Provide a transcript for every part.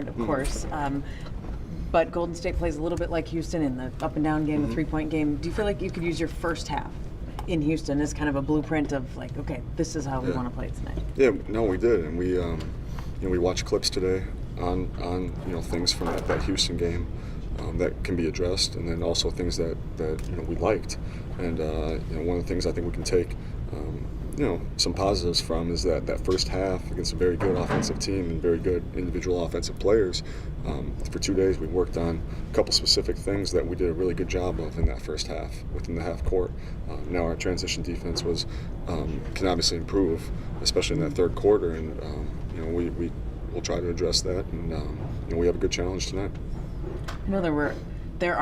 of course. But Golden State plays a little bit like Houston in the up and down game, the three-point game. Do you feel like you could use your first half in Houston as kind of a blueprint of like, okay, this is how we want to play tonight? Yeah, no, we did, and we watched clips today on things from that Houston game that can be addressed, and then also things that we liked, and one of the things I think we can take some positives from is that first half against a very good offensive team and very good individual offensive players. For 2 days we worked on a couple specific things that we did a really good job of in that first half within the half court. Now our transition defense can obviously improve, especially in that third quarter, and we'll try to address that, and we have a good challenge tonight. I know there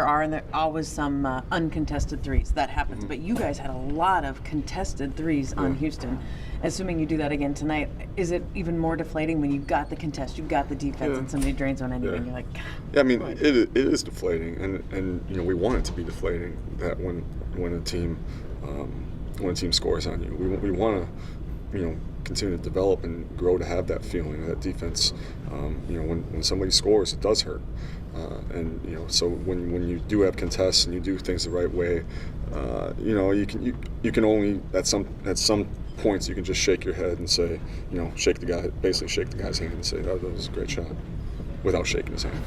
are always some uncontested threes. That happens, but you guys had a lot of contested threes on Houston. Assuming you do that again tonight, is it even more deflating when you've got the contest, you've got the defense, and somebody drains on anything? You're like, yeah, I mean, it is deflating, and we want it to be deflating that when a team scores on you, we want to continue to develop and grow to have that feeling, that defense. When somebody scores, it does hurt. So when you do have contests and you do things the right way, you can only at some points you can just shake your head and say, shake the guy's hand and say, that was a great shot, without shaking his hand.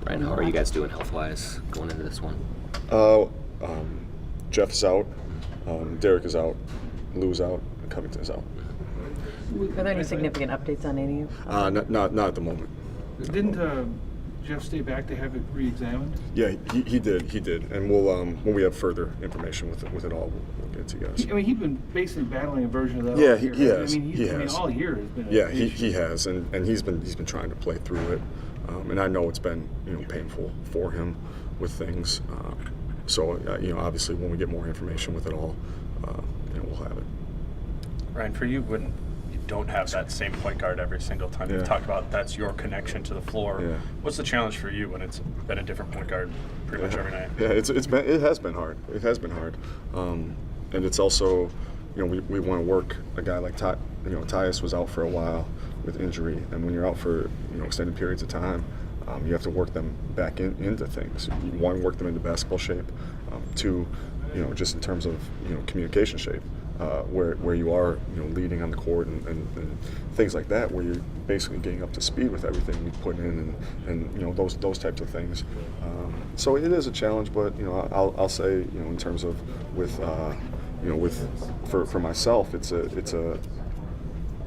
Ryan, how are you guys doing health-wise going into this one? Jeff is out, Derek is out, Lou's out, and Covington is out. are there any significant updates on any of you? Not at the moment. Didn't Jeff stay back to have it re-examined? Yeah, he did, and we'll when we have further information with it all, we'll get it to you guys. I mean, he's been basically battling a version of that. Yeah, all year, he right? has. I mean, He has. all year has been. Yeah, he has, and he's been trying to play through it, and I know it's been painful for him with things. So obviously when we get more information with it all, we'll have it. Ryan, for you, when you don't have that same point guard every single time, you've talked about that's your connection to the floor. Yeah. What's the challenge for you when it's been a different point guard pretty much every night? Yeah, it has been hard. It has been hard, and it's also, we want to work a guy like Tyus was out for a while with injury, and when you're out for extended periods of time, you have to work them back into things. You want to work them into basketball shape. Two, just in terms of communication shape, where you are leading on the court and things like that, where you're basically getting up to speed with everything you put in and those types of things. So it is a challenge, but I'll say in terms of for myself, it's a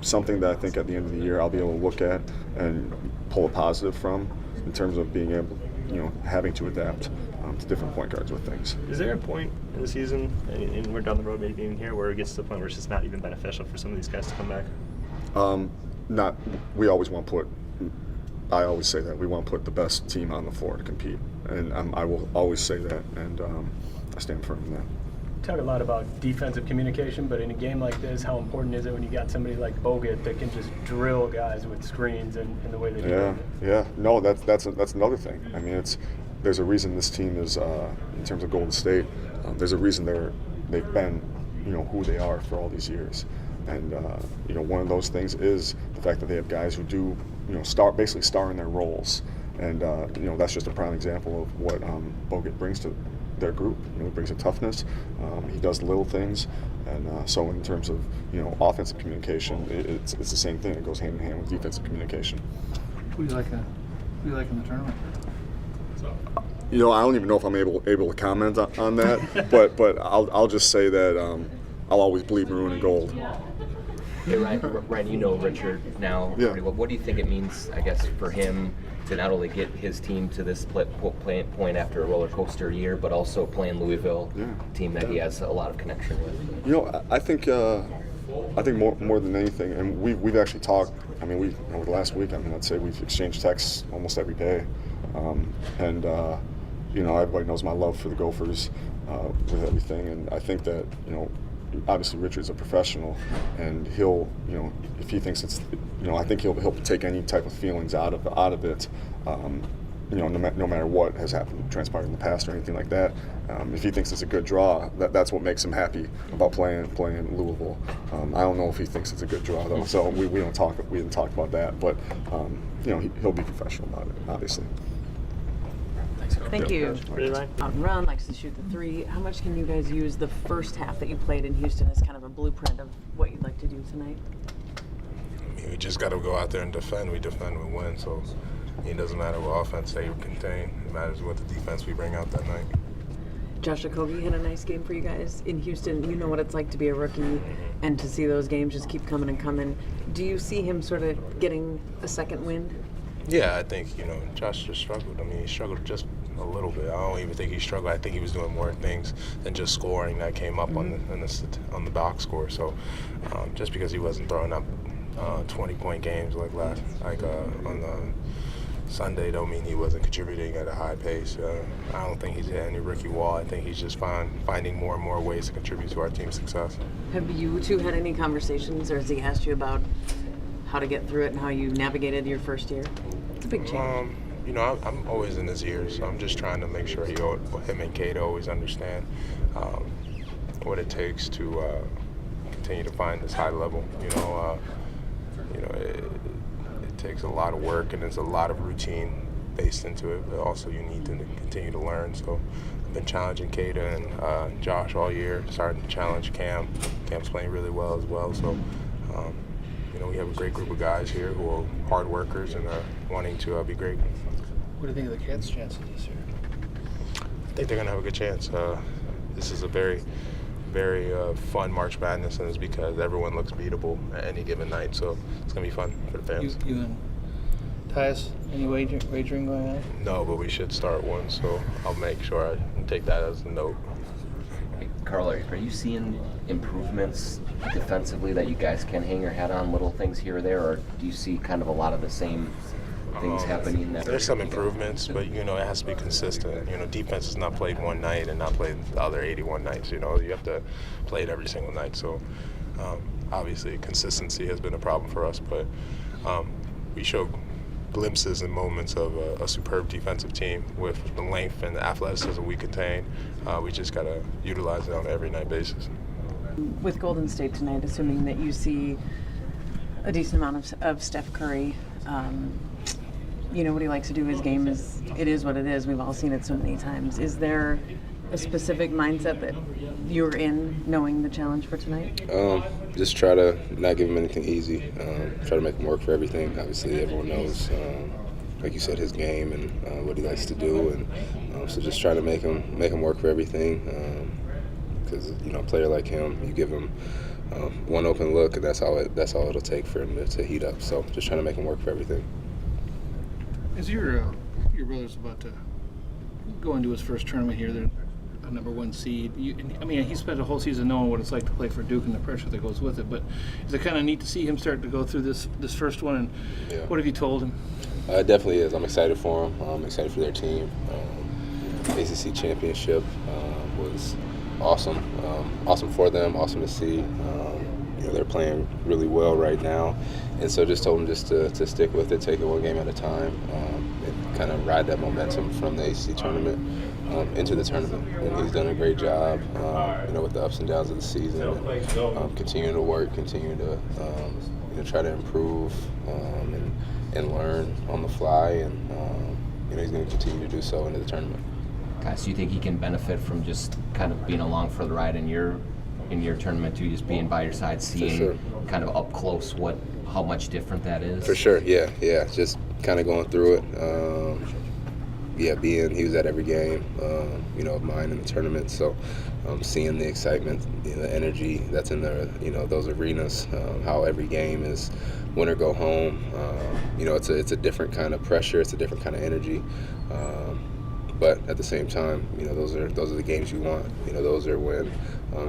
something that I think at the end of the year I'll be able to look at and pull a positive from, in terms of being able, having to adapt to different point guards with things. Is there a point in the season, and we're down the road maybe even here, where it gets to the point where it's just not even beneficial for some of these guys to come back? We always want to put, I always say that, we want to put the best team on the floor to compete. And I will always say that, and I stand firm in that. Talk a lot about defensive communication, but in a game like this, how important is it when you got somebody like Bogut that can just drill guys with screens and the way they do it? Yeah. No, that's another thing. I mean, there's a reason this team is, in terms of Golden State, there's a reason they've been, who they are for all these years. And one of those things is the fact that they have guys who do, basically star in their roles. And that's just a prime example of what Bogut brings to their group. He brings a toughness. He does little things, and so in terms of offensive communication, it's the same thing. It goes hand in hand with defensive communication. Who do you like in the tournament? I don't even know if I'm able to comment on that, but I'll just say that I'll always bleed maroon and gold. Hey, Ryan, you know Richard now. Yeah. What do you think it means, I guess, for him to not only get his team to this point after a roller coaster year, but also playing Louisville, a team that he has a lot of connection with? I think more than anything, and we've actually talked. I mean, over the last week, I'd say we've exchanged texts almost every day, and everybody knows my love for the Gophers with everything, and I think that obviously Richard's a professional, and he'll if he thinks it's I think he'll take any type of feelings out of it no matter what has happened, transpired in the past or anything like that. If he thinks it's a good draw, that's what makes him happy about playing Louisville. I don't know if he thinks it's a good draw though, so we didn't talk about that. But he'll be professional about it, obviously. Thank you. Really, Ryan? Out and run, likes to shoot the three. How much can you guys use the first half that you played in Houston as kind of a blueprint of what you'd like to do tonight? I mean, we just got to go out there and defend. We defend, we win. So it doesn't matter what offense they contain. It matters what the defense we bring out that night. Josh Okogie had a nice game for you guys in Houston. You know what it's like to be a rookie and to see those games just keep coming and coming. Do you see him sort of getting a second wind? Yeah, I think, Josh just struggled. I mean, he struggled just a little bit. I don't even think he struggled. I think he was doing more things than just scoring that came up on the box score. So just because he wasn't throwing up 20-point games like on the Sunday don't mean he wasn't contributing at a high pace. I don't think he's hit any rookie wall. I think he's just finding more and more ways to contribute to our team's success. Have you two had any conversations, or has he asked you about how to get through it and how you navigated your first year? It's a big change. I'm always in his ear, so I'm just trying to make sure him and Kate always understand what it takes to continue to find this high level. It takes a lot of work and there's a lot of routine based into it, but also you need to continue to learn. So I've been challenging Kata and Josh all year, starting to challenge Cam. Cam's playing really well as well. So, we have a great group of guys here who are hard workers and are wanting to be great. What do you think of the Cats' chances this year? I think they're going to have a good chance. This is a very, very fun March Madness, and it's because everyone looks beatable at any given night. So it's going to be fun for the fans. You and Tyus, any wagering going on? No, but we should start one, so I'll make sure I take that as a note. Hey, Carl, are you seeing improvements defensively that you guys can hang your hat on, little things here or there, or do you see kind of a lot of the same things happening? There's some improvements, but it has to be consistent. Defense is not played one night and not played the other 81 nights. You have to play it every single night. So obviously consistency has been a problem for us, but we show glimpses and moments of a superb defensive team with the length and the athleticism we contain. We just got to utilize it on an every night basis. With Golden State tonight, assuming that you see a decent amount of Steph Curry, what he likes to do, his game is what it is. We've all seen it so many times. Is there a specific mindset that you're in, knowing the challenge for tonight? Just try to not give him anything easy. Try to make him work for everything. Obviously, everyone knows, like you said, his game and what he likes to do, and so just try to make him work for everything. Because a player like him, you give him one open look, and that's all it'll take for him to heat up. So just trying to make him work for everything. As your brother's about to go into his first tournament here, they're a number one seed. He spent a whole season knowing what it's like to play for Duke and the pressure that goes with it. But is it kind of neat to see him start to go through this first one? And yeah. What have you told him? It definitely is. I'm excited for him. I'm excited for their team. ACC championship was awesome. Awesome for them. Awesome to see. They're playing really well right now, and so just told him just to stick with it, take it one game at a time, and kind of ride that momentum from the ACC tournament into the tournament. And he's done a great job, with the ups and downs of the season, and continuing to work, continuing to try to improve and learn on the fly, and he's going to continue to do so into the tournament. Guys, do you think he can benefit from just kind of being along for the ride in your tournament too, just being by your side, seeing kind of up close how much different that is? For sure, yeah. Just kind of going through it. He was at every game, of mine in the tournament. So seeing the excitement, the energy that's in those arenas, how every game is win or go home. It's a different kind of pressure. It's a different kind of energy. But at the same time, those are the games you want. Those are when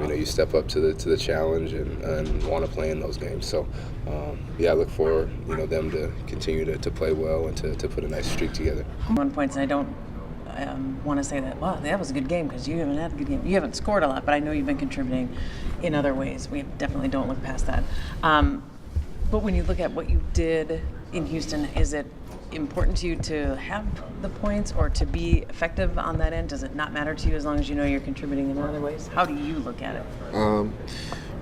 you step up to the challenge and want to play in those games. So I look for them to continue to play well and to put a nice streak together. 1 point, and I don't want to say that, wow, that was a good game, because you haven't had a good game. You haven't scored a lot, but I know you've been contributing in other ways. We definitely don't look past that. But when you look at what you did in Houston, is it important to you to have the points or to be effective on that end? Does it not matter to you as long as you know you're contributing in other ways? How do you look at it? I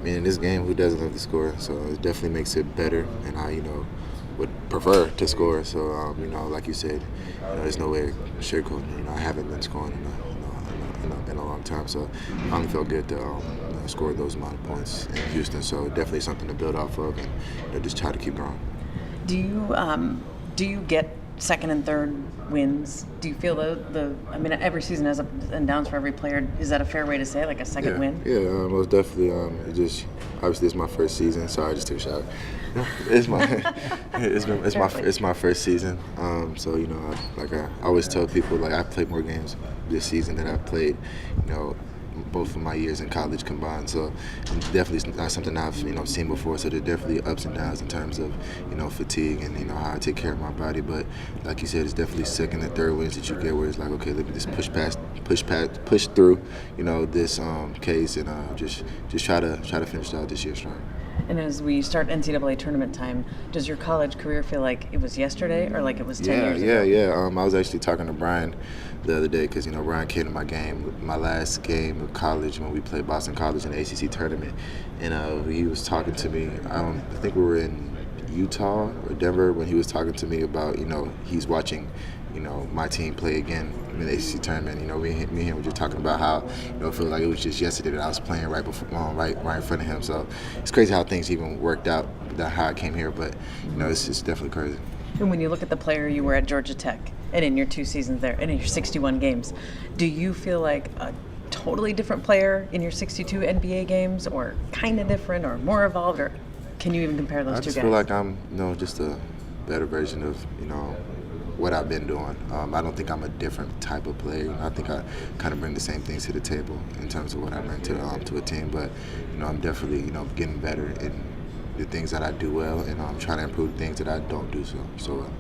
mean, in this game, who doesn't love to score? So it definitely makes it better, and I, would prefer to score. So, like you said, there's no way to sugarcoat. I haven't been scoring in a long time, so it finally felt good to score those amount of points in Houston. So definitely something to build off of, and just try to keep going. Do you get second and third wins? Do you feel I mean, every season has ups and downs for every player. Is that a fair way to say, like a second win? Yeah, most definitely. Obviously it's my first season. Sorry, I just took a shower. It's my first season. So I always tell people, like, I've played more games this season than I've played, both of my years in college combined. So it's definitely not something I've seen before. So there's definitely ups and downs in terms of fatigue and how I take care of my body. But like you said, it's definitely second and third wins that you get where it's like, okay, let me just push through this case and just try to finish out this year strong. And as we start NCAA tournament time, does your college career feel like it was yesterday or like it was 10 years ago? Yeah. I was actually talking to Brian the other day because, Brian came to my last game of college when we played Boston College in the ACC tournament. And he was talking to me, I think we were in Utah or Denver when he was talking to me about, he's watching, my team play again in the ACC tournament. Me and him were just talking about how, it felt like it was just yesterday that I was playing right in front of him. So it's crazy how things even worked out, how I came here. But, it's definitely crazy. And when you look at the player you were at Georgia Tech and in your 2 seasons there and in your 61 games, do you feel like a totally different player in your 62 NBA games, or kind of different, or more evolved, or can you even compare those two guys? I just feel like I'm, just a better version of, what I've been doing. I don't think I'm a different type of player. I think I kind of bring the same things to the table in terms of what I bring to a team. But I'm definitely getting better in the things that I do well, and I'm trying to improve the things that I don't do so well.